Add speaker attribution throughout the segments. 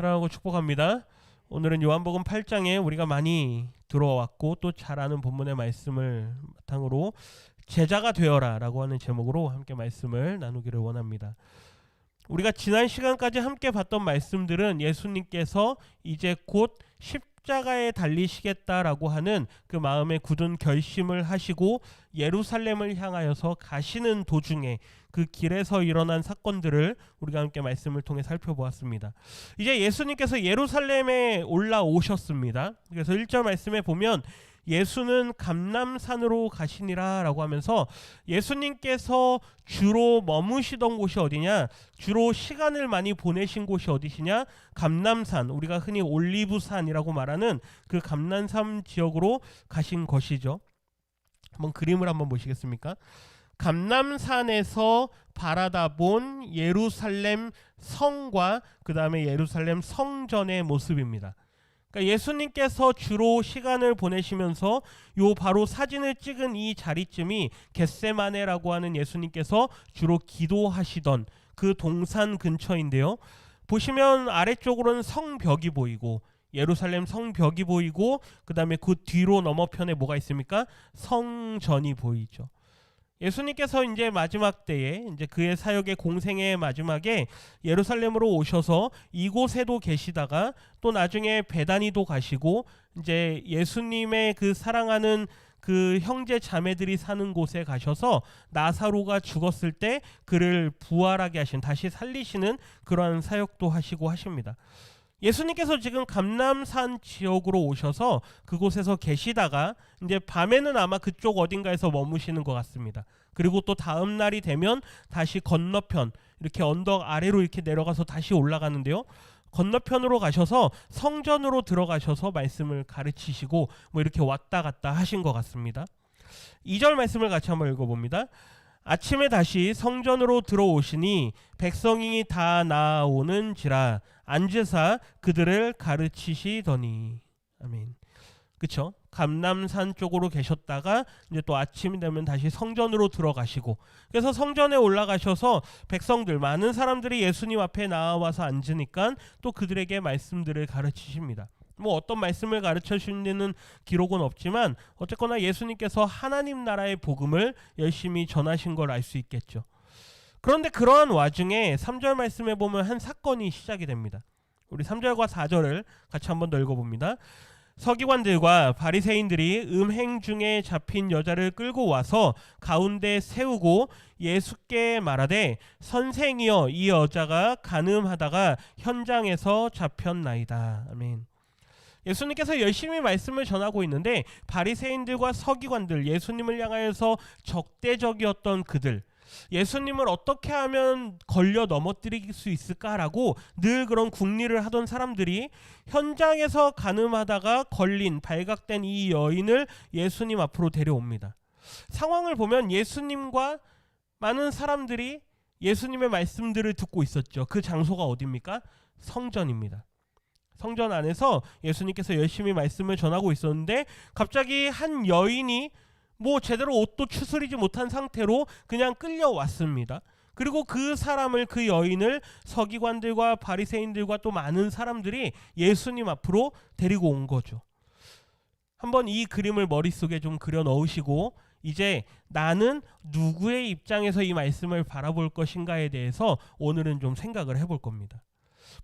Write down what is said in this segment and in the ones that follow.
Speaker 1: 사랑하고 축복합니다. 오늘은 요한복음 8장에 우리가 많이 들어왔고 또 잘 아는 본문의 말씀을 바탕으로 제자가 되어라 라고 하는 제목으로 함께 말씀을 나누기를 원합니다. 우리가 지난 시간까지 함께 봤던 말씀들은 예수님께서 이제 곧 십자가에 달리시겠다라고 하는 그 마음에 굳은 결심을 하시고 예루살렘을 향하여서 가시는 도중에 그 길에서 일어난 사건들을 우리가 함께 말씀을 통해 살펴보았습니다. 이제 예수님께서 예루살렘에 올라오셨습니다. 그래서 1절 말씀에 보면 예수는 감람산으로 가시니라 라고 하면서 예수님께서 주로 머무시던 곳이 어디냐, 주로 시간을 많이 보내신 곳이 어디시냐, 감람산, 우리가 흔히 올리브산이라고 말하는 그 감람산 지역으로 가신 것이죠. 한번 그림을 한번 보시겠습니까? 감람산에서 바라다 본 예루살렘 성과 그 다음에 예루살렘 성전의 모습입니다. 그러니까 예수님께서 주로 시간을 보내시면서 요 바로 사진을 찍은 이 자리쯤이 겟세마네라고 하는 예수님께서 주로 기도하시던 그 동산 근처인데요. 보시면 아래쪽으로는 성벽이 보이고 예루살렘 성벽이 보이고 그 다음에 그 뒤로 너머편에 뭐가 있습니까? 성전이 보이죠. 예수님께서 이제 마지막 때에 이제 그의 사역의 공생의 마지막에 예루살렘으로 오셔서 이곳에도 계시다가 또 나중에 베다니도 가시고 이제 예수님의 그 사랑하는 그 형제 자매들이 사는 곳에 가셔서 나사로가 죽었을 때 그를 부활하게 하신, 다시 살리시는 그러한 사역도 하시고 하십니다. 예수님께서 지금 감람산 지역으로 오셔서 그곳에서 계시다가 이제 밤에는 아마 그쪽 어딘가에서 머무시는 것 같습니다. 그리고 또 다음 날이 되면 다시 건너편 이렇게 언덕 아래로 이렇게 내려가서 다시 올라가는데요. 건너편으로 가셔서 성전으로 들어가셔서 말씀을 가르치시고 뭐 이렇게 왔다 갔다 하신 것 같습니다. 2절 말씀을 같이 한번 읽어봅니다. 아침에 다시 성전으로 들어오시니 백성이 다 나아오는지라 앉으사 그들을 가르치시더니. 아멘. 그쵸? 감람산 쪽으로 계셨다가 이제 또 아침이 되면 다시 성전으로 들어가시고, 그래서 성전에 올라가셔서 백성들, 많은 사람들이 예수님 앞에 나와서 앉으니까 또 그들에게 말씀들을 가르치십니다. 뭐 어떤 말씀을 가르쳐 주시는 기록은 없지만 어쨌거나 예수님께서 하나님 나라의 복음을 열심히 전하신 걸 알 수 있겠죠. 그런데 그러한 와중에 3절 말씀에 보면 한 사건이 시작이 됩니다. 우리 3절과 4절을 같이 한번 더 읽어봅니다. 서기관들과 바리새인들이 음행 중에 잡힌 여자를 끌고 와서 가운데 세우고 예수께 말하되 선생이여 이 여자가 간음하다가 현장에서 잡혔나이다. 아멘. 예수님께서 열심히 말씀을 전하고 있는데 바리새인들과 서기관들, 예수님을 향하여서 적대적이었던 그들, 예수님을 어떻게 하면 걸려 넘어뜨릴 수 있을까라고 늘 그런 궁리를 하던 사람들이 현장에서 간음하다가 걸린, 발각된 이 여인을 예수님 앞으로 데려옵니다. 상황을 보면 예수님과 많은 사람들이 예수님의 말씀들을 듣고 있었죠. 그 장소가 어디입니까? 성전입니다. 성전 안에서 예수님께서 열심히 말씀을 전하고 있었는데 갑자기 한 여인이 뭐 제대로 옷도 추스리지 못한 상태로 그냥 끌려왔습니다. 그리고 그 사람을, 그 여인을 서기관들과 바리새인들과 또 많은 사람들이 예수님 앞으로 데리고 온 거죠. 한번 이 그림을 머릿속에 좀 그려 넣으시고 이제 나는 누구의 입장에서 이 말씀을 바라볼 것인가에 대해서 오늘은 좀 생각을 해볼 겁니다.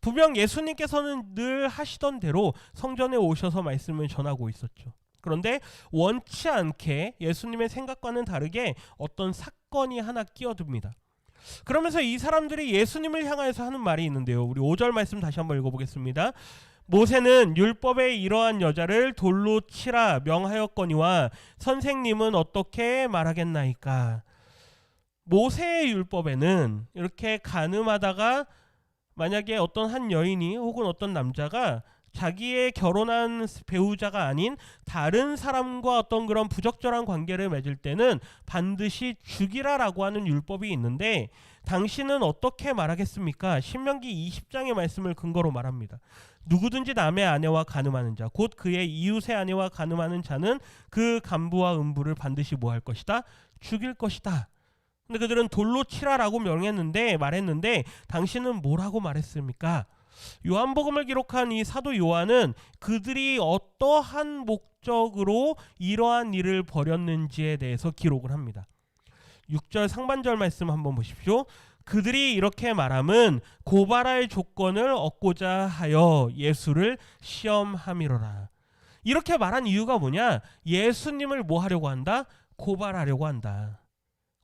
Speaker 1: 분명 예수님께서는 늘 하시던 대로 성전에 오셔서 말씀을 전하고 있었죠. 그런데 원치 않게 예수님의 생각과는 다르게 어떤 사건이 하나 끼어듭니다. 그러면서 이 사람들이 예수님을 향해서 하는 말이 있는데요. 우리 5절 말씀 다시 한번 읽어보겠습니다. 모세는 율법에 이러한 여자를 돌로 치라 명하였거니와 선생님은 어떻게 말하겠나이까. 모세의 율법에는 이렇게 간음하다가 만약에 어떤 한 여인이 혹은 어떤 남자가 자기의 결혼한 배우자가 아닌 다른 사람과 어떤 그런 부적절한 관계를 맺을 때는 반드시 죽이라라고 하는 율법이 있는데 당신은 어떻게 말하겠습니까? 신명기 20장의 말씀을 근거로 말합니다. 누구든지 남의 아내와 간음하는 자, 곧 그의 이웃의 아내와 간음하는 자는 그 간부와 음부를 반드시 뭐 할 것이다? 죽일 것이다. 근데 그들은 돌로 치라라고 말했는데 당신은 뭐라고 말했습니까? 요한복음을 기록한 이 사도 요한은 그들이 어떠한 목적으로 이러한 일을 벌였는지에 대해서 기록을 합니다. 6절 상반절 말씀 한번 보십시오. 그들이 이렇게 말함은 고발할 조건을 얻고자 하여 예수를 시험함이로라. 이렇게 말한 이유가 뭐냐? 예수님을 뭐 하려고 한다? 고발하려고 한다.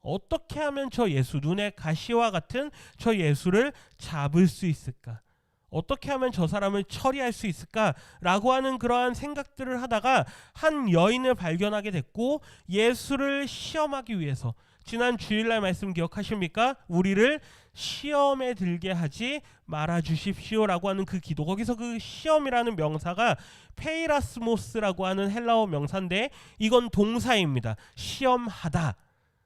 Speaker 1: 어떻게 하면 저 예수, 눈에 가시와 같은 저 예수를 잡을 수 있을까? 어떻게 하면 저 사람을 처리할 수 있을까라고 하는 그러한 생각들을 하다가 한 여인을 발견하게 됐고, 예수를 시험하기 위해서, 지난 주일날 말씀 기억하십니까? 우리를 시험에 들게 하지 말아 주십시오라고 하는 그 기도, 거기서 그 시험이라는 명사가 페이라스모스라고 하는 헬라어 명사인데 이건 동사입니다. 시험하다.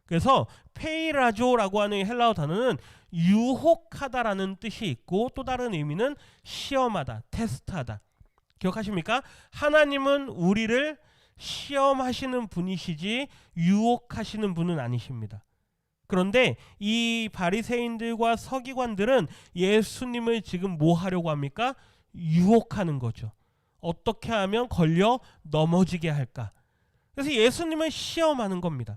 Speaker 1: 그래서 페이라조라고 하는 헬라어 단어는 유혹하다라는 뜻이 있고, 또 다른 의미는 시험하다, 테스트하다. 기억하십니까? 하나님은 우리를 시험하시는 분이시지 유혹하시는 분은 아니십니다. 그런데 이 바리새인들과 서기관들은 예수님을 지금 뭐 하려고 합니까? 유혹하는 거죠. 어떻게 하면 걸려 넘어지게 할까? 그래서 예수님을 시험하는 겁니다.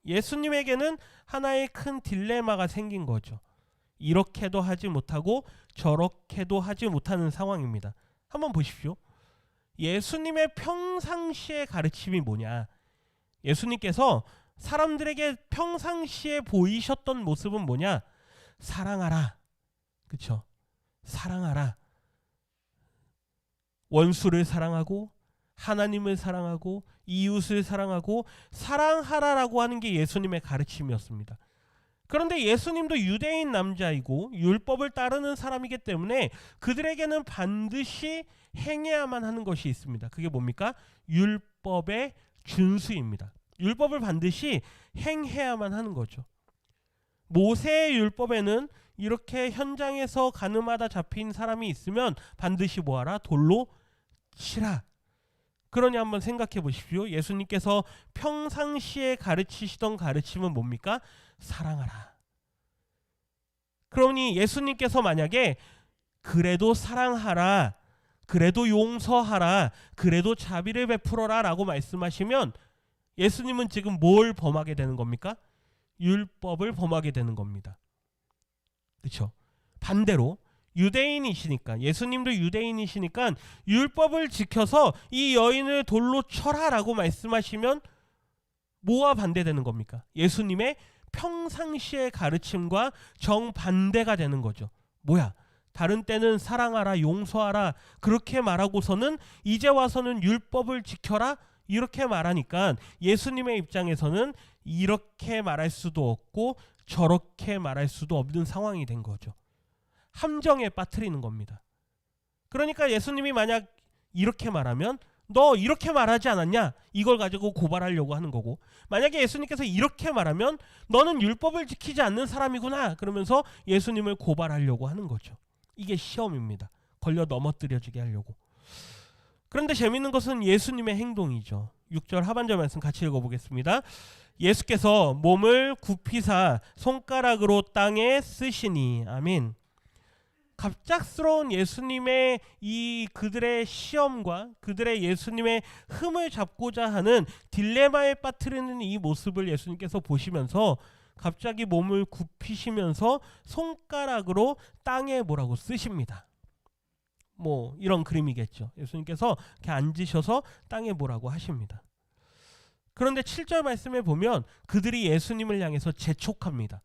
Speaker 1: 예수님에게는 하나의 큰 딜레마가 생긴 거죠. 이렇게도 하지 못하고 저렇게도 하지 못하는 상황입니다. 한번 보십시오. 예수님의 평상시의 가르침이 뭐냐? 예수님께서 사람들에게 평상시에 보이셨던 모습은 뭐냐? 사랑하라. 그렇죠? 사랑하라. 원수를 사랑하고 하나님을 사랑하고 이웃을 사랑하고 사랑하라라고 하는 게 예수님의 가르침이었습니다. 그런데 예수님도 유대인 남자이고 율법을 따르는 사람이기 때문에 그들에게는 반드시 행해야만 하는 것이 있습니다. 그게 뭡니까? 율법의 준수입니다. 율법을 반드시 행해야만 하는 거죠. 모세의 율법에는 이렇게 현장에서 가늠하다 잡힌 사람이 있으면 반드시 뭐하라? 돌로 치라. 그러니 한번 생각해 보십시오. 예수님께서 평상시에 가르치시던 가르침은 뭡니까? 사랑하라. 그러니 예수님께서 만약에 그래도 사랑하라, 그래도 용서하라, 그래도 자비를 베풀어라 라고 말씀하시면 예수님은 지금 뭘 범하게 되는 겁니까? 율법을 범하게 되는 겁니다. 그렇죠? 반대로 유대인이시니까, 예수님도 유대인이시니까 율법을 지켜서 이 여인을 돌로 쳐라라고 말씀하시면 뭐와 반대되는 겁니까? 예수님의 평상시의 가르침과 정반대가 되는 거죠. 뭐야? 다른 때는 사랑하라, 용서하라 그렇게 말하고서는 이제 와서는 율법을 지켜라 이렇게 말하니까 예수님의 입장에서는 이렇게 말할 수도 없고 저렇게 말할 수도 없는 상황이 된 거죠. 함정에 빠뜨리는 겁니다. 그러니까 예수님이 만약 이렇게 말하면 너 이렇게 말하지 않았냐? 이걸 가지고 고발하려고 하는 거고, 만약에 예수님께서 이렇게 말하면 너는 율법을 지키지 않는 사람이구나 그러면서 예수님을 고발하려고 하는 거죠. 이게 시험입니다. 걸려 넘어뜨려지게 하려고. 그런데 재밌는 것은 예수님의 행동이죠. 6절 하반절 말씀 같이 읽어보겠습니다. 예수께서 몸을 굽히사 손가락으로 땅에 쓰시니. 아멘. 갑작스러운 예수님의 이 그들의 시험과 그들의 예수님의 흠을 잡고자 하는 딜레마에 빠뜨리는 이 모습을 예수님께서 보시면서 갑자기 몸을 굽히시면서 손가락으로 땅에 뭐라고 쓰십니다. 뭐 이런 그림이겠죠. 예수님께서 이렇게 앉으셔서 땅에 뭐라고 하십니다. 그런데 7절 말씀에 보면 그들이 예수님을 향해서 재촉합니다.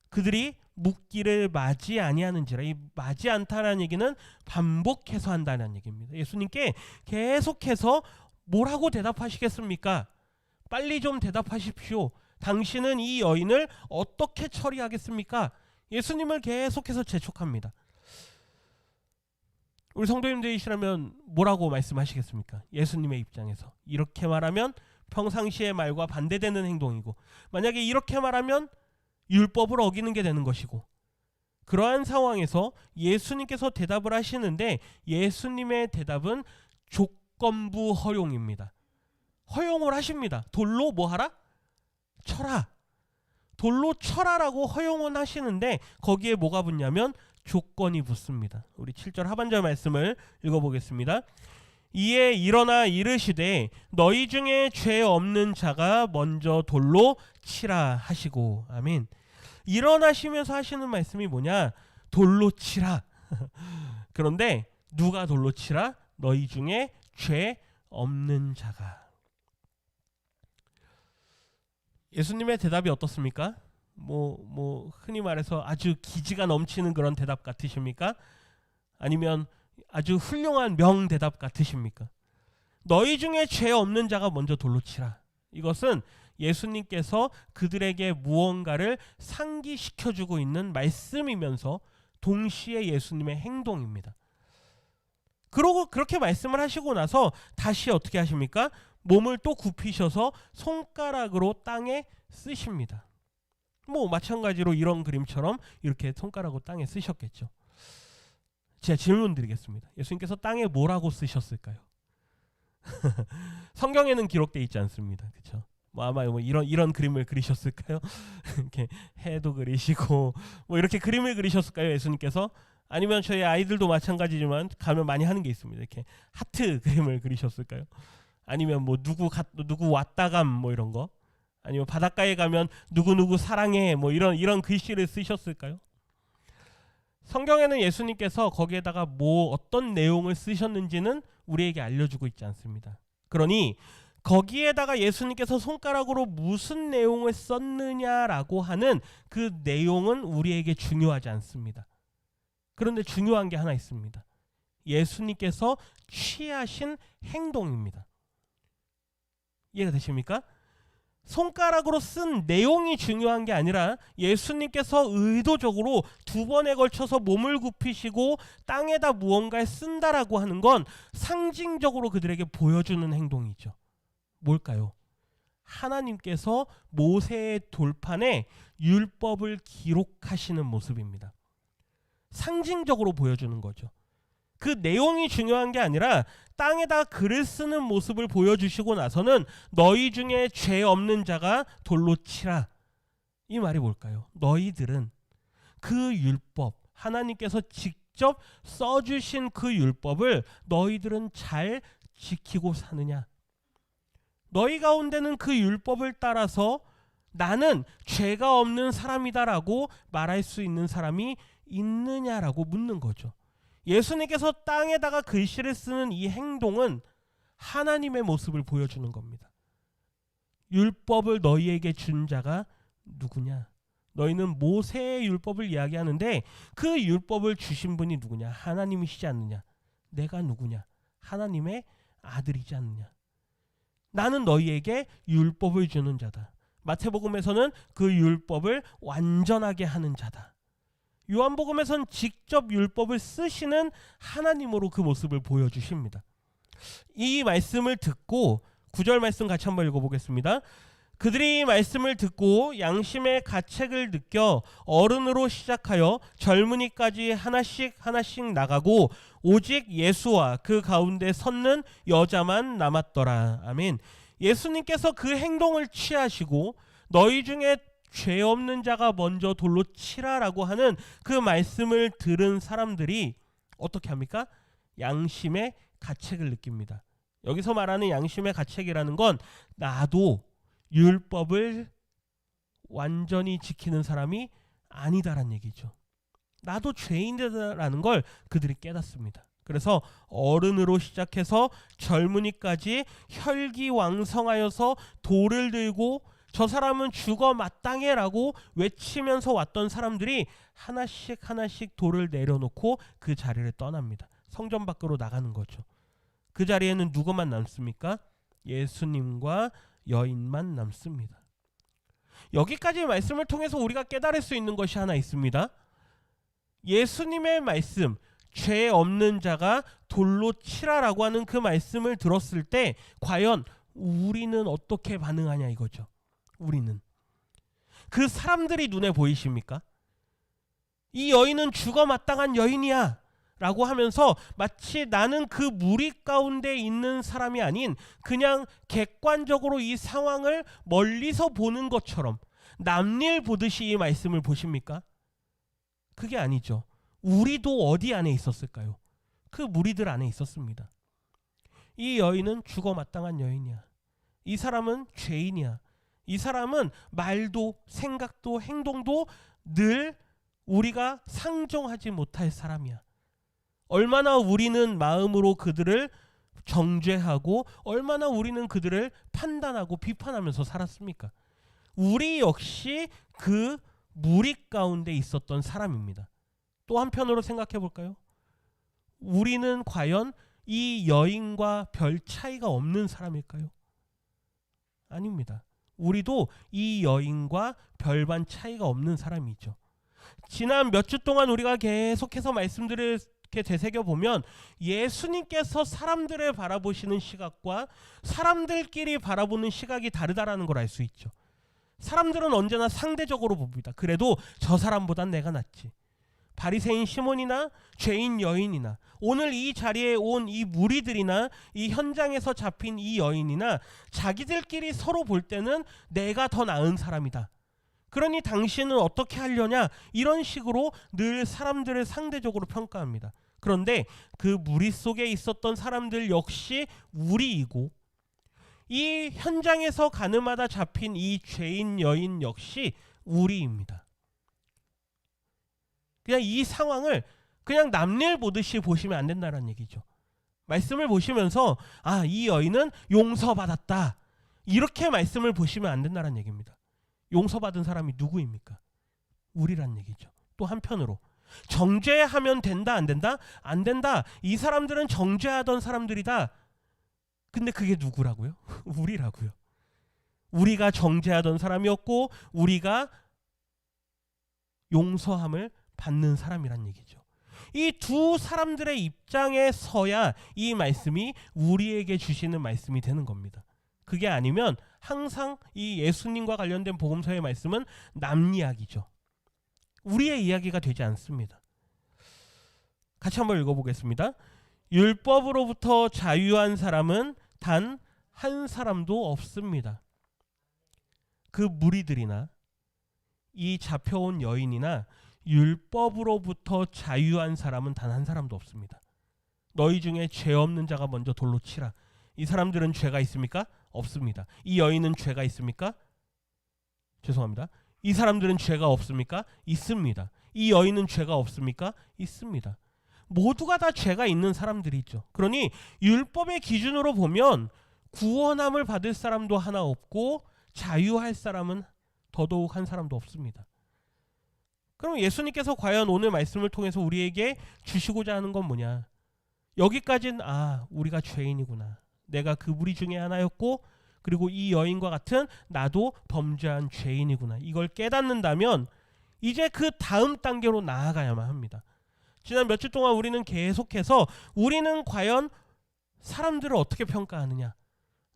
Speaker 1: 그들이 묻기를 마지 아니하는지라. 이 마지 않다라는 얘기는 반복해서 한다는 얘기입니다. 예수님께 계속해서 뭐라고 대답하시겠습니까? 빨리 좀 대답하십시오. 당신은 이 여인을 어떻게 처리하겠습니까? 예수님을 계속해서 재촉합니다. 우리 성도님들이시라면 뭐라고 말씀하시겠습니까? 예수님의 입장에서 이렇게 말하면 평상시의 말과 반대되는 행동이고, 만약에 이렇게 말하면 율법을 어기는 게 되는 것이고, 그러한 상황에서 예수님께서 대답을 하시는데 예수님의 대답은 조건부 허용입니다. 허용을 하십니다. 돌로 뭐 하라? 쳐라. 돌로 쳐라라고 허용은 하시는데 거기에 뭐가 붙냐면 조건이 붙습니다. 우리 7절 하반절 말씀을 읽어보겠습니다. 이에 일어나 이르시되 너희 중에 죄 없는 자가 먼저 돌로 치라 하시고. 아멘. 일어나시면서 하시는 말씀이 뭐냐? 돌로 치라. 그런데 누가 돌로 치라? 너희 중에 죄 없는 자가. 예수님의 대답이 어떻습니까? 흔히 말해서 아주 기지가 넘치는 그런 대답 같으십니까? 아니면 아주 훌륭한 명대답 같으십니까? 너희 중에 죄 없는 자가 먼저 돌로 치라. 이것은 예수님께서 그들에게 무언가를 상기시켜주고 있는 말씀이면서 동시에 예수님의 행동입니다. 그러고 그렇게 말씀을 하시고 나서 다시 어떻게 하십니까? 몸을 또 굽히셔서 손가락으로 땅에 쓰십니다. 마찬가지로 이런 그림처럼 이렇게 손가락으로 땅에 쓰셨겠죠. 제가 질문 드리겠습니다. 예수님께서 땅에 뭐라고 쓰셨을까요? 성경에는 기록되어 있지 않습니다. 그렇죠? 아마 이런 그림을 그리셨을까요? 이렇게 해도 그리시고 이렇게 그림을 그리셨을까요? 예수님께서? 아니면 저희 아이들도 마찬가지지만 가면 많이 하는 게 있습니다. 이렇게 하트 그림을 그리셨을까요? 아니면 누구 왔다감 이런 거? 아니면 바닷가에 가면 누구누구 사랑해 이런 글씨를 쓰셨을까요? 성경에는 예수님께서 거기에다가 어떤 내용을 쓰셨는지는 우리에게 알려주고 있지 않습니다. 그러니 거기에다가 예수님께서 손가락으로 무슨 내용을 썼느냐라고 하는 그 내용은 우리에게 중요하지 않습니다. 그런데 중요한 게 하나 있습니다. 예수님께서 취하신 행동입니다. 이해가 되십니까? 손가락으로 쓴 내용이 중요한 게 아니라 예수님께서 의도적으로 2번에 걸쳐서 몸을 굽히시고 땅에다 무언가를 쓴다라고 하는 건 상징적으로 그들에게 보여주는 행동이죠. 뭘까요? 하나님께서 모세의 돌판에 율법을 기록하시는 모습입니다. 상징적으로 보여주는 거죠. 그 내용이 중요한 게 아니라 땅에다 글을 쓰는 모습을 보여주시고 나서는 너희 중에 죄 없는 자가 돌로 치라. 이 말이 뭘까요? 너희들은 그 율법, 하나님께서 직접 써주신 그 율법을 너희들은 잘 지키고 사느냐? 너희 가운데는 그 율법을 따라서 나는 죄가 없는 사람이다라고 말할 수 있는 사람이 있느냐라고 묻는 거죠. 예수님께서 땅에다가 글씨를 쓰는 이 행동은 하나님의 모습을 보여주는 겁니다. 율법을 너희에게 준 자가 누구냐? 너희는 모세의 율법을 이야기하는데 그 율법을 주신 분이 누구냐? 하나님이시지 않느냐? 내가 누구냐? 하나님의 아들이지 않느냐? 나는 너희에게 율법을 주는 자다. 마태복음에서는 그 율법을 완전하게 하는 자다. 요한복음에서는 직접 율법을 쓰시는 하나님으로 그 모습을 보여주십니다. 이 말씀을 듣고 9절 말씀 같이 한번 읽어보겠습니다. 그들이 말씀을 듣고 양심의 가책을 느껴 어른으로 시작하여 젊은이까지 하나씩 나가고 오직 예수와 그 가운데 섰는 여자만 남았더라. 아멘. 예수님께서 그 행동을 취하시고 너희 중에 죄 없는 자가 먼저 돌로 치라라고 하는 그 말씀을 들은 사람들이 어떻게 합니까? 양심의 가책을 느낍니다. 여기서 말하는 양심의 가책이라는 건 나도 율법을 완전히 지키는 사람이 아니다라는 얘기죠. 나도 죄인이다라는 걸 그들이 깨닫습니다. 그래서 어른으로 시작해서 젊은이까지 혈기왕성하여서 돌을 들고 저 사람은 죽어 마땅해라고 외치면서 왔던 사람들이 하나씩 돌을 내려놓고 그 자리를 떠납니다. 성전 밖으로 나가는 거죠. 그 자리에는 누구만 남습니까? 예수님과 여인만 남습니다. 여기까지의 말씀을 통해서 우리가 깨달을 수 있는 것이 하나 있습니다. 예수님의 말씀, 죄 없는 자가 돌로 치라라고 하는 그 말씀을 들었을 때 과연 우리는 어떻게 반응하냐 이거죠. 우리는 그 사람들이 눈에 보이십니까? 이 여인은 죽어 마땅한 여인이야 라고 하면서 마치 나는 그 무리 가운데 있는 사람이 아닌 그냥 객관적으로 이 상황을 멀리서 보는 것처럼 남일 보듯이 이 말씀을 보십니까? 그게 아니죠. 우리도 어디 안에 있었을까요? 그 무리들 안에 있었습니다. 이 여인은 죽어 마땅한 여인이야. 이 사람은 죄인이야. 이 사람은 말도 생각도 행동도 늘 우리가 상종하지 못할 사람이야. 얼마나 우리는 마음으로 그들을 정죄하고 얼마나 우리는 그들을 판단하고 비판하면서 살았습니까? 우리 역시 그 무리 가운데 있었던 사람입니다. 또 한편으로 생각해 볼까요? 우리는 과연 이 여인과 별 차이가 없는 사람일까요? 아닙니다. 우리도 이 여인과 별반 차이가 없는 사람이죠. 지난 몇 주 동안 우리가 계속해서 말씀들을 이렇게 되새겨보면 예수님께서 사람들을 바라보시는 시각과 사람들끼리 바라보는 시각이 다르다라는 걸 알 수 있죠. 사람들은 언제나 상대적으로 봅니다. 그래도 저 사람보단 내가 낫지. 바리새인 시몬이나 죄인 여인이나 오늘 이 자리에 온 이 무리들이나 이 현장에서 잡힌 이 여인이나 자기들끼리 서로 볼 때는 내가 더 나은 사람이다. 그러니 당신은 어떻게 하려냐? 이런 식으로 늘 사람들을 상대적으로 평가합니다. 그런데 그 무리 속에 있었던 사람들 역시 우리이고 이 현장에서 가늠하다 잡힌 이 죄인 여인 역시 우리입니다. 그냥 이 상황을 그냥 남일 보듯이 보시면 안 된다는 얘기죠. 말씀을 보시면서 이 여인은 용서받았다. 이렇게 말씀을 보시면 안 된다는 얘기입니다. 용서받은 사람이 누구입니까? 우리란 얘기죠. 또 한편으로 정죄하면 된다 안 된다? 안 된다. 이 사람들은 정죄하던 사람들이다. 근데 그게 누구라고요? 우리라고요. 우리가 정죄하던 사람이었고 우리가 용서함을 받는 사람이란 얘기죠. 이 두 사람들의 입장에 서야 이 말씀이 우리에게 주시는 말씀이 되는 겁니다. 그게 아니면 항상 이 예수님과 관련된 복음서의 말씀은 남 이야기죠. 우리의 이야기가 되지 않습니다. 같이 한번 읽어보겠습니다. 율법으로부터 자유한 사람은 단 한 사람도 없습니다. 그 무리들이나 이 잡혀온 여인이나 율법으로부터 자유한 사람은 단 한 사람도 없습니다. 너희 중에 죄 없는 자가 먼저 돌로 치라. 이 사람들은 죄가 있습니까? 없습니다. 이 여인은 죄가 있습니까? 죄송합니다. 이 사람들은 죄가 없습니까? 있습니다. 이 여인은 죄가 없습니까? 있습니다. 모두가 다 죄가 있는 사람들이죠. 그러니 율법의 기준으로 보면 구원함을 받을 사람도 하나 없고 자유할 사람은 더더욱 한 사람도 없습니다. 그럼 예수님께서 과연 오늘 말씀을 통해서 우리에게 주시고자 하는 건 뭐냐? 여기까지는 우리가 죄인이구나. 내가 그 무리 중에 하나였고 그리고 이 여인과 같은 나도 범죄한 죄인이구나. 이걸 깨닫는다면 이제 그 다음 단계로 나아가야만 합니다. 지난 몇 주 동안 우리는 계속해서 우리는 과연 사람들을 어떻게 평가하느냐?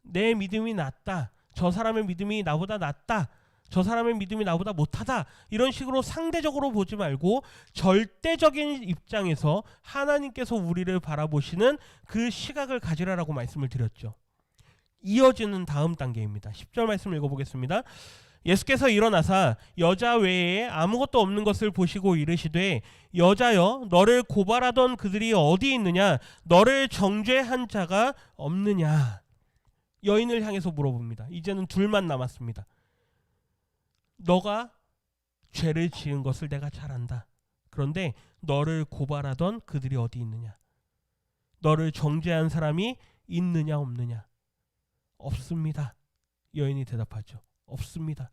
Speaker 1: 내 믿음이 낫다. 저 사람의 믿음이 나보다 낫다. 저 사람의 믿음이 나보다 못하다. 이런 식으로 상대적으로 보지 말고 절대적인 입장에서 하나님께서 우리를 바라보시는 그 시각을 가지라라고 말씀을 드렸죠. 이어지는 다음 단계입니다. 10절 말씀 읽어보겠습니다. 예수께서 일어나사 여자 외에 아무것도 없는 것을 보시고 이르시되 여자여 너를 고발하던 그들이 어디 있느냐? 너를 정죄한 자가 없느냐? 여인을 향해서 물어봅니다. 이제는 둘만 남았습니다. 너가 죄를 지은 것을 내가 잘 안다. 그런데 너를 고발하던 그들이 어디 있느냐? 너를 정죄한 사람이 있느냐 없느냐? 없습니다. 여인이 대답하죠. 없습니다.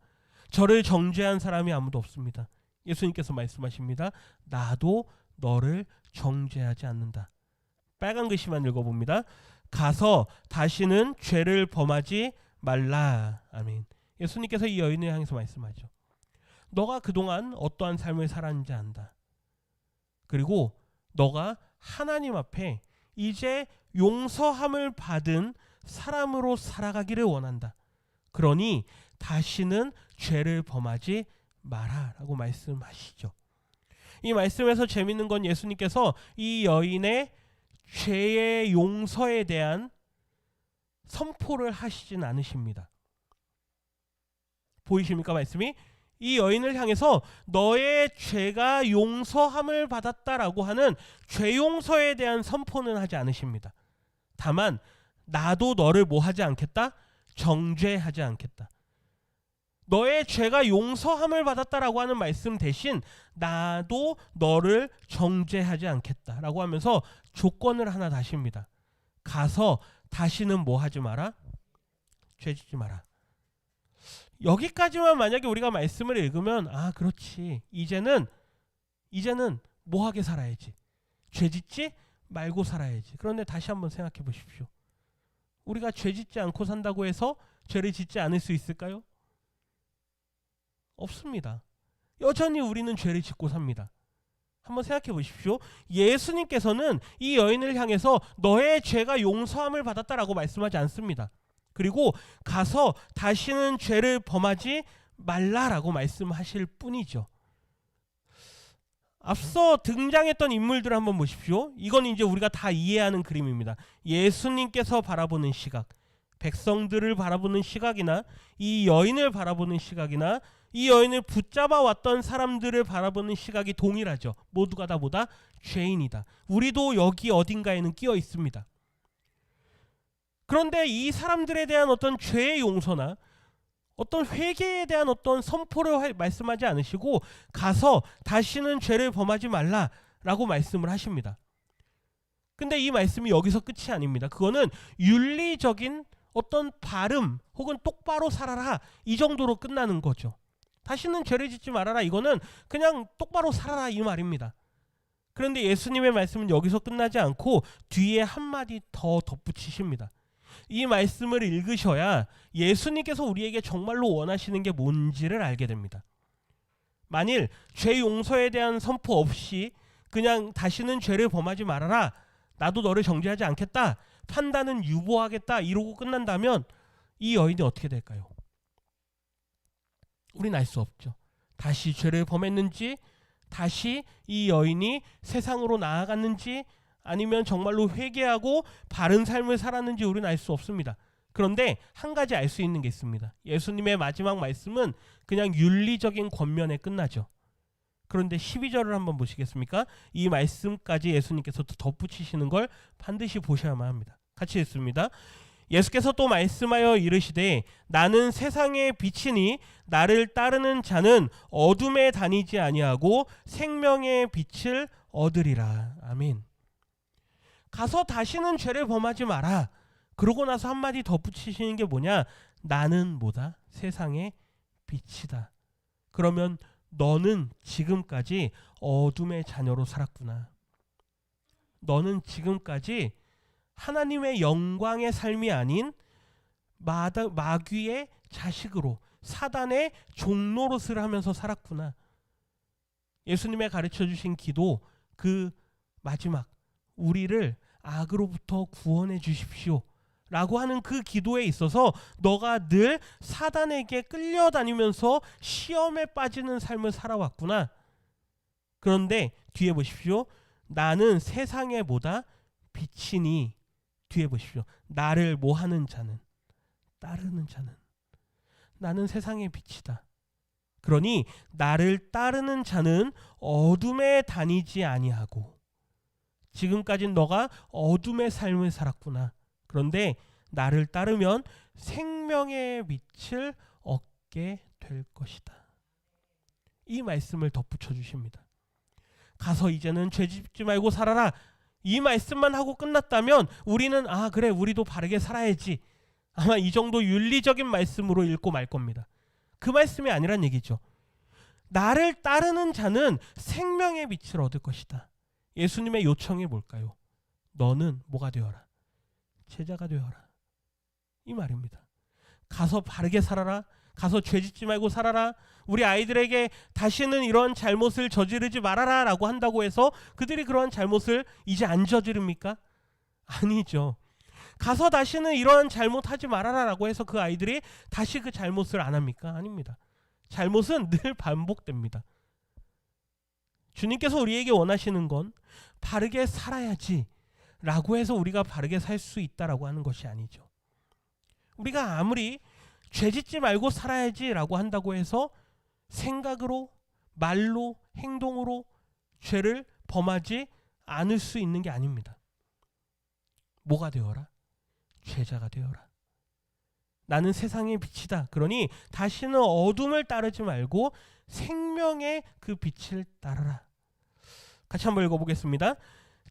Speaker 1: 저를 정죄한 사람이 아무도 없습니다. 예수님께서 말씀하십니다. 나도 너를 정죄하지 않는다. 빨간 글씨만 읽어봅니다. 가서 다시는 죄를 범하지 말라. 아멘. 예수님께서 이 여인을 향해서 말씀하죠. 너가 그동안 어떠한 삶을 살았는지 안다. 그리고 너가 하나님 앞에 이제 용서함을 받은 사람으로 살아가기를 원한다. 그러니 다시는 죄를 범하지 마라 라고 말씀하시죠. 이 말씀에서 재밌는 건 예수님께서 이 여인의 죄의 용서에 대한 선포를 하시진 않으십니다. 보이십니까 말씀이? 이 여인을 향해서 너의 죄가 용서함을 받았다라고 하는 죄 용서에 대한 선포는 하지 않으십니다. 다만 나도 너를 뭐 하지 않겠다? 정죄하지 않겠다. 너의 죄가 용서함을 받았다라고 하는 말씀 대신 나도 너를 정죄하지 않겠다라고 하면서 조건을 하나 다십니다. 가서 다시는 뭐 하지 마라? 죄 짓지 마라. 여기까지만 만약에 우리가 말씀을 읽으면 아 그렇지 이제는 뭐 하게 살아야지. 죄 짓지 말고 살아야지. 그런데 다시 한번 생각해 보십시오. 우리가 죄 짓지 않고 산다고 해서 죄를 짓지 않을 수 있을까요? 없습니다. 여전히 우리는 죄를 짓고 삽니다. 한번 생각해 보십시오. 예수님께서는 이 여인을 향해서 너의 죄가 용서함을 받았다라고 말씀하지 않습니다. 그리고 가서 다시는 죄를 범하지 말라라고 말씀하실 뿐이죠. 앞서 등장했던 인물들을 한번 보십시오. 이건 이제 우리가 다 이해하는 그림입니다. 예수님께서 바라보는 시각, 백성들을 바라보는 시각이나 이 여인을 바라보는 시각이나 이 여인을 붙잡아 왔던 사람들을 바라보는 시각이 동일하죠. 모두가 다 뭐다? 죄인이다. 우리도 여기 어딘가에는 끼어 있습니다. 그런데 이 사람들에 대한 어떤 죄의 용서나 어떤 회개에 대한 어떤 선포를 말씀하지 않으시고 가서 다시는 죄를 범하지 말라라고 말씀을 하십니다. 근데 이 말씀이 여기서 끝이 아닙니다. 그거는 윤리적인 어떤 발음 혹은 똑바로 살아라 이 정도로 끝나는 거죠. 다시는 죄를 짓지 말아라 이거는 그냥 똑바로 살아라 이 말입니다. 그런데 예수님의 말씀은 여기서 끝나지 않고 뒤에 한마디 더 덧붙이십니다. 이 말씀을 읽으셔야 예수님께서 우리에게 정말로 원하시는 게 뭔지를 알게 됩니다. 만일 죄 용서에 대한 선포 없이 그냥 다시는 죄를 범하지 말아라, 나도 너를 정죄하지 않겠다, 판단은 유보하겠다 이러고 끝난다면 이 여인이 어떻게 될까요? 우린 알 수 없죠. 다시 죄를 범했는지, 다시 이 여인이 세상으로 나아갔는지, 아니면 정말로 회개하고 바른 삶을 살았는지 우리는 알 수 없습니다. 그런데 한 가지 알 수 있는 게 있습니다. 예수님의 마지막 말씀은 그냥 윤리적인 권면에 끝나죠. 그런데 12절을 한번 보시겠습니까? 이 말씀까지 예수님께서 덧붙이시는 걸 반드시 보셔야만 합니다. 같이 읽습니다. 예수께서 또 말씀하여 이르시되 나는 세상의 빛이니 나를 따르는 자는 어둠에 다니지 아니하고 생명의 빛을 얻으리라. 아멘. 가서 다시는 죄를 범하지 마라. 그러고 나서 한마디 덧붙이시는 게 뭐냐? 나는 뭐다? 세상의 빛이다. 그러면 너는 지금까지 어둠의 자녀로 살았구나. 너는 지금까지 하나님의 영광의 삶이 아닌 마귀의 자식으로 사단의 종노릇을 하면서 살았구나. 예수님의 가르쳐 주신 기도 그 마지막 우리를 악으로부터 구원해 주십시오 라고 하는 그 기도에 있어서 너가 늘 사단에게 끌려다니면서 시험에 빠지는 삶을 살아왔구나. 그런데 뒤에 보십시오. 나는 세상에 보다 빛이니 뒤에 보십시오. 나를 모하는 자는, 따르는 자는 나는 세상의 빛이다. 그러니 나를 따르는 자는 어둠에 다니지 아니하고, 지금까지 너가 어둠의 삶을 살았구나. 그런데 나를 따르면 생명의 빛을 얻게 될 것이다. 이 말씀을 덧붙여 주십니다. 가서 이제는 죄 짓지 말고 살아라. 이 말씀만 하고 끝났다면 우리는 아 그래 우리도 바르게 살아야지. 아마 이 정도 윤리적인 말씀으로 읽고 말 겁니다. 그 말씀이 아니란 얘기죠. 나를 따르는 자는 생명의 빛을 얻을 것이다. 예수님의 요청이 뭘까요? 너는 뭐가 되어라? 제자가 되어라. 이 말입니다. 가서 바르게 살아라. 가서 죄 짓지 말고 살아라. 우리 아이들에게 다시는 이런 잘못을 저지르지 말아라 라고 한다고 해서 그들이 그러한 잘못을 이제 안 저지릅니까? 아니죠. 가서 다시는 이러한 잘못하지 말아라 라고 해서 그 아이들이 다시 그 잘못을 안 합니까? 아닙니다. 잘못은 늘 반복됩니다. 주님께서 우리에게 원하시는 건 바르게 살아야지 라고 해서 우리가 바르게 살 수 있다라고 하는 것이 아니죠. 우리가 아무리 죄 짓지 말고 살아야지 라고 한다고 해서 생각으로, 말로, 행동으로 죄를 범하지 않을 수 있는 게 아닙니다. 뭐가 되어라? 제자가 되어라. 나는 세상의 빛이다. 그러니 다시는 어둠을 따르지 말고 생명의 그 빛을 따르라. 같이 한번 읽어보겠습니다.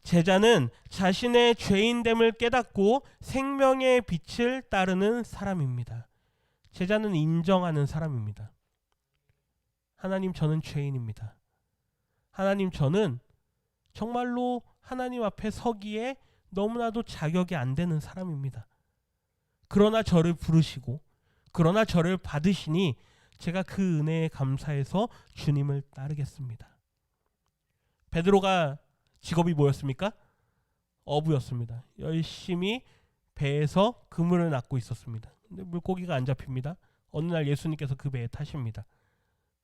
Speaker 1: 제자는 자신의 죄인됨을 깨닫고 생명의 빛을 따르는 사람입니다. 제자는 인정하는 사람입니다. 하나님, 저는 죄인입니다. 하나님, 저는 정말로 하나님 앞에 서기에 너무나도 자격이 안 되는 사람입니다. 그러나 저를 부르시고 그러나 저를 받으시니 제가 그 은혜에 감사해서 주님을 따르겠습니다. 베드로가 직업이 뭐였습니까? 어부였습니다. 열심히 배에서 그물을 낚고 있었습니다. 근데 물고기가 안 잡힙니다. 어느 날 예수님께서 그 배에 타십니다.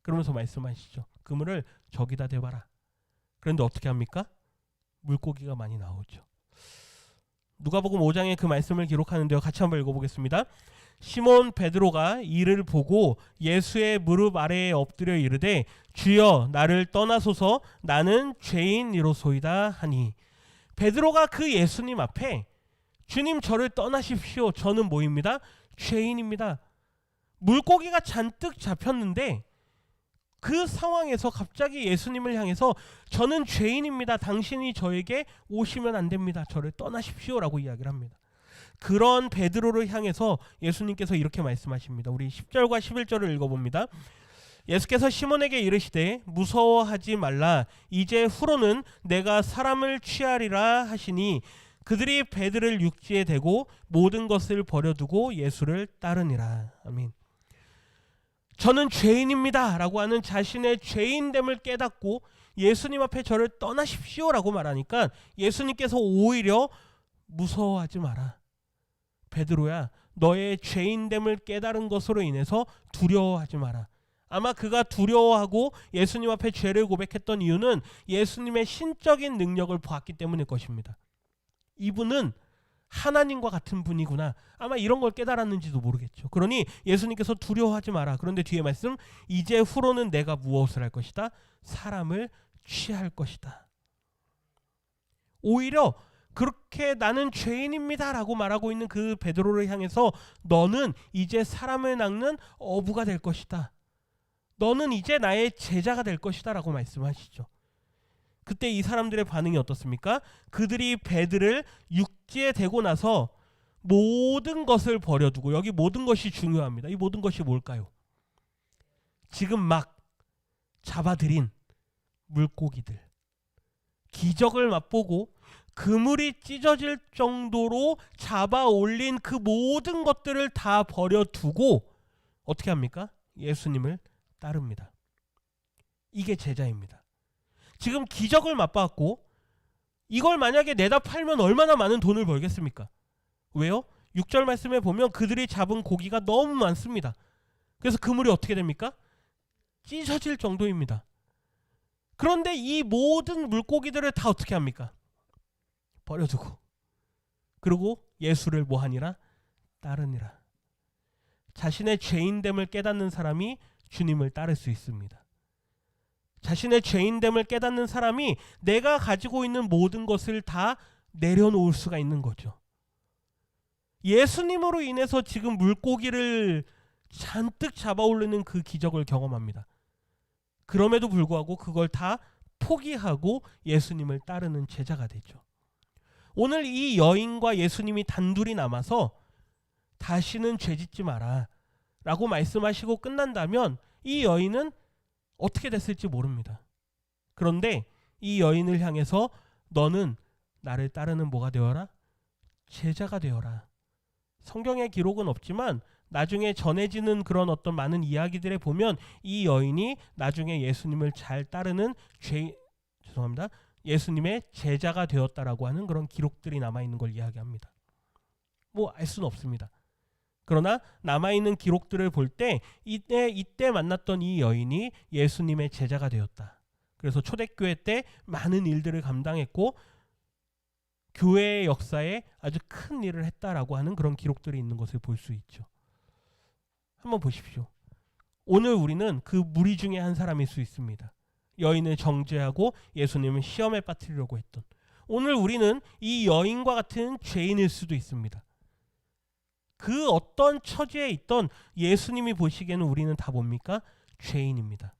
Speaker 1: 그러면서 말씀하시죠. 그물을 저기다 대봐라. 그런데 어떻게 합니까? 물고기가 많이 나오죠. 누가복음 5장에 그 말씀을 기록하는데요. 같이 한번 읽어보겠습니다. 시몬 베드로가 이를 보고 예수의 무릎 아래에 엎드려 이르되 주여 나를 떠나소서 나는 죄인이로소이다 하니. 베드로가 그 예수님 앞에 주님 저를 떠나십시오. 저는 뭐입니다? 죄인입니다. 물고기가 잔뜩 잡혔는데 그 상황에서 갑자기 예수님을 향해서 저는 죄인입니다. 당신이 저에게 오시면 안 됩니다. 저를 떠나십시오 라고 이야기를 합니다. 그런 베드로를 향해서 예수님께서 이렇게 말씀하십니다. 우리 10절과 11절을 읽어봅니다. 예수께서 시몬에게 이르시되 무서워하지 말라. 이제 후로는 내가 사람을 취하리라 하시니 그들이 배들을 육지에 대고 모든 것을 버려두고 예수를 따르니라. 아멘. 저는 죄인입니다 라고 하는 자신의 죄인됨을 깨닫고 예수님 앞에 저를 떠나십시오 라고 말하니까 예수님께서 오히려 무서워하지 마라. 베드로야, 너의 죄인됨을 깨달은 것으로 인해서 두려워하지 마라. 아마 그가 두려워하고 예수님 앞에 죄를 고백했던 이유는 예수님의 신적인 능력을 보았기 때문일 것입니다. 이분은 하나님과 같은 분이구나. 아마 이런 걸 깨달았는지도 모르겠죠. 그러니 예수님께서 두려워하지 마라. 그런데 뒤에 말씀, 이제 후로는 내가 무엇을 할 것이다? 사람을 취할 것이다. 오히려 그렇게 나는 죄인입니다 라고 말하고 있는 그 베드로를 향해서 너는 이제 사람을 낚는 어부가 될 것이다. 너는 이제 나의 제자가 될 것이다 라고 말씀하시죠. 그때 이 사람들의 반응이 어떻습니까? 그들이 배들을 육지에 대고 나서 모든 것을 버려두고, 여기 모든 것이 중요합니다. 이 모든 것이 뭘까요? 지금 막 잡아들인 물고기들, 기적을 맛보고 그물이 찢어질 정도로 잡아 올린 그 모든 것들을 다 버려두고 어떻게 합니까? 예수님을 따릅니다. 이게 제자입니다. 지금 기적을 맛봤고 이걸 만약에 내다 팔면 얼마나 많은 돈을 벌겠습니까? 왜요? 6절 말씀에 보면 그들이 잡은 고기가 너무 많습니다. 그래서 그물이 어떻게 됩니까? 찢어질 정도입니다. 그런데 이 모든 물고기들을 다 어떻게 합니까? 버려두고 그리고 예수를 뭐하니라? 따르니라. 자신의 죄인됨을 깨닫는 사람이 주님을 따를 수 있습니다. 자신의 죄인됨을 깨닫는 사람이 내가 가지고 있는 모든 것을 다 내려놓을 수가 있는 거죠. 예수님으로 인해서 지금 물고기를 잔뜩 잡아올리는 그 기적을 경험합니다. 그럼에도 불구하고 그걸 다 포기하고 예수님을 따르는 제자가 되죠. 오늘 이 여인과 예수님이 단둘이 남아서 다시는 죄짓지 마라 라고 말씀하시고 끝난다면 이 여인은 어떻게 됐을지 모릅니다. 그런데 이 여인을 향해서 너는 나를 따르는 뭐가 되어라? 제자가 되어라. 성경에 기록은 없지만 나중에 전해지는 그런 어떤 많은 이야기들에 보면 이 여인이 나중에 예수님을 잘 따르는 예수님의 제자가 되었다라고 하는 그런 기록들이 남아있는 걸 이야기합니다. 뭐 알 수는 없습니다. 그러나 남아있는 기록들을 볼 때 이때 만났던 이 여인이 예수님의 제자가 되었다. 그래서 초대교회 때 많은 일들을 감당했고 교회의 역사에 아주 큰 일을 했다라고 하는 그런 기록들이 있는 것을 볼 수 있죠. 한번 보십시오. 오늘 우리는 그 무리 중에 한 사람일 수 있습니다. 여인을 정죄하고 예수님을 시험에 빠뜨리려고 했던, 오늘 우리는 이 여인과 같은 죄인일 수도 있습니다. 그 어떤 처지에 있던 예수님이 보시기에는 우리는 다 뭡니까? 죄인입니다.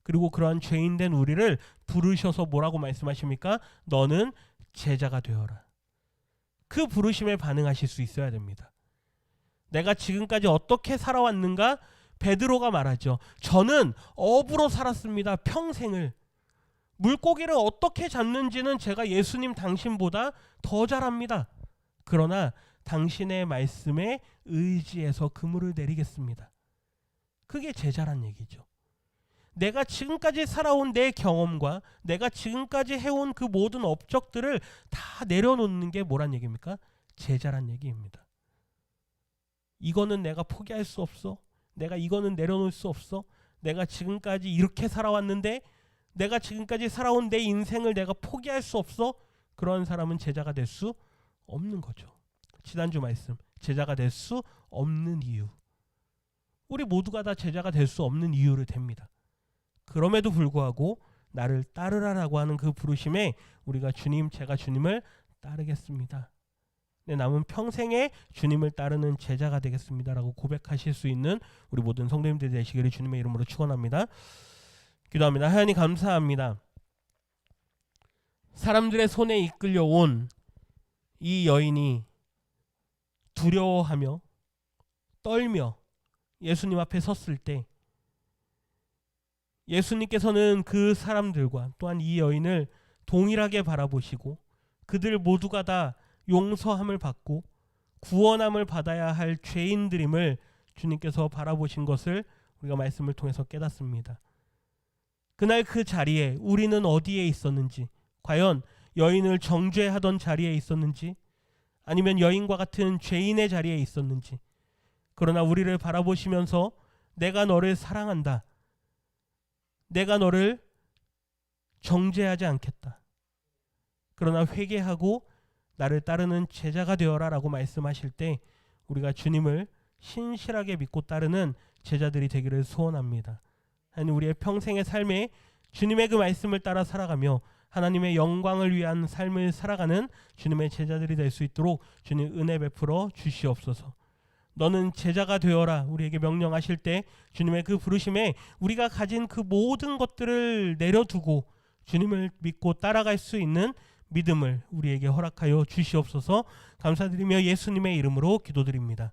Speaker 1: 그리고 그러한 죄인된 우리를 부르셔서 뭐라고 말씀하십니까? 너는 제자가 되어라. 그 부르심에 반응하실 수 있어야 됩니다. 내가 지금까지 어떻게 살아왔는가? 베드로가 말하죠. 저는 어부로 살았습니다. 평생을. 물고기를 어떻게 잡는지는 제가 예수님 당신보다 더 잘합니다. 그러나 당신의 말씀에 의지해서 그물을 내리겠습니다. 그게 제자란 얘기죠. 내가 지금까지 살아온 내 경험과 내가 지금까지 해온 그 모든 업적들을 다 내려놓는 게 뭐란 얘기입니까? 제자란 얘기입니다. 이거는 내가 포기할 수 없어. 내가 이거는 내려놓을 수 없어. 내가 지금까지 이렇게 살아왔는데 내가 지금까지 살아온 내 인생을 내가 포기할 수 없어. 그런 사람은 제자가 될 수 없는 거죠. 지난주 말씀, 제자가 될 수 없는 이유. 우리 모두가 다 제자가 될 수 없는 이유를 댑니다. 그럼에도 불구하고 나를 따르라라고 하는 그 부르심에 우리가 주님, 제가 주님을 따르겠습니다. 내 남은 평생에 주님을 따르는 제자가 되겠습니다라고 고백하실 수 있는 우리 모든 성도님들 되시기를 주님의 이름으로 축원합니다. 기도합니다. 하나님 감사합니다. 사람들의 손에 이끌려온 이 여인이 두려워하며 떨며 예수님 앞에 섰을 때 예수님께서는 그 사람들과 또한 이 여인을 동일하게 바라보시고 그들 모두가 다 용서함을 받고 구원함을 받아야 할 죄인들임을 주님께서 바라보신 것을 우리가 말씀을 통해서 깨닫습니다. 그날 그 자리에 우리는 어디에 있었는지, 과연 여인을 정죄하던 자리에 있었는지 아니면 여인과 같은 죄인의 자리에 있었는지, 그러나 우리를 바라보시면서 내가 너를 사랑한다, 내가 너를 정죄하지 않겠다, 그러나 회개하고 나를 따르는 제자가 되어라 라고 말씀하실 때 우리가 주님을 신실하게 믿고 따르는 제자들이 되기를 소원합니다. 하나님, 우리의 평생의 삶에 주님의 그 말씀을 따라 살아가며 하나님의 영광을 위한 삶을 살아가는 주님의 제자들이 될 수 있도록 주님 은혜 베풀어 주시옵소서. 너는 제자가 되어라 우리에게 명령하실 때 주님의 그 부르심에 우리가 가진 그 모든 것들을 내려두고 주님을 믿고 따라갈 수 있는 믿음을 우리에게 허락하여 주시옵소서. 감사드리며 예수님의 이름으로 기도드립니다.